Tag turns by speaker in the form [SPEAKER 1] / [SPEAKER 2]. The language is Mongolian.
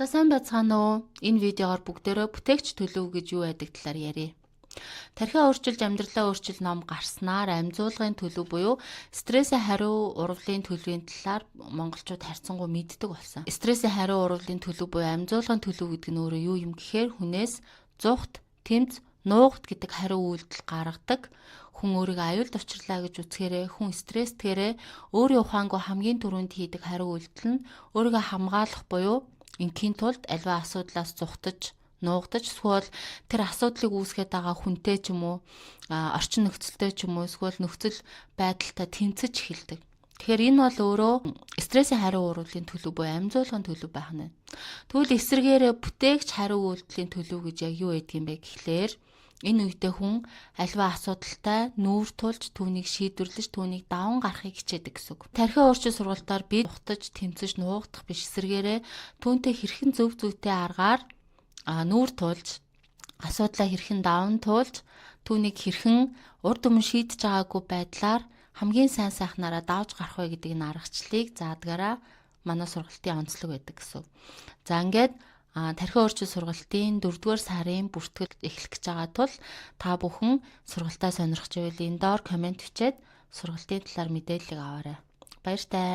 [SPEAKER 1] За сайн байцгаана уу? Энэ видеогоор бүгдээрээ бүтээгч төлөв гэж юу байдаг талаар ярив. Тархиа өөрчилж амьдралаа өөрчил ном гарснаар амьзуулгын төлөв буюу стрессийн хариу урвалын төлөвийн талаар монголчууд харьцангуй мэддэг болсон. Стрессийн хариу урвалын төлөв буюу амьзуулгын төлөв гэдэг нь өөрөө юу юм гэхээр хүнээс зүхт, тэмц, нуугт гэдэг хариу үйлдэл гаргадаг. Хүн өөрийгөө аюулд учрлаа гэж үзэхээрээ хүн стресстгээрээ өөрийн ухаангүй хамгийн түрүүнд хийдэг хариу үйлдэл нь өөрийгөө хамгаалах буюу ингийн тулд альва асуудлаас зүхтэж, нуугдаж эсвэл тэр асуудлыг үүсгээд байгаа хүнтэй ч юм уу орчин нөхцөлтэй ч юм уу эсвэл нөхцөл байдалтай тэнцэж эхэлдэг. Тэгэхээр энэ бол өөрөө стрессийн хариу урвалын төлөв буюу амьзуулгын төлөв байх нь. Тэгвэл эсвэргээрээ бүтээгч хариу үйлдэлийн төлөв гэж яг юу байдаг юм бэ гэхлээр энэ үедээ хүн альва асуудалтай нүүр тулж түүнийг шийдвэрлэж түүнийг даван гарахыг хичээдэг гэсэн үг. Тархиа өөрчил сургалтаар бид ухтаж, тэмцэж, нуугдах биш эсвэргээрээ түүнтэй хэрхэн зөв зүйтэй аргаар нүүр тулж, асуудлаа хэрхэн даван туулж, түүнийг хэрхэн урд өмнө шийдэж байгаагүй байдлаар хамгийн сайн сайхнаараа давж гарах вэ гэдэг энэ аргачлалыг заадгаараа манай сургалтын онцлог байдаг гэсэн. За ингээд тархиа өөрчил сургалтын 4-р сарын бүртгэл эхлэх гэж байгаа тул та бүхэн сургалтаа сонирхож байвал энэ доор комент бичээд сургалтын талаар мэдээлэл аваарай. Баяртай.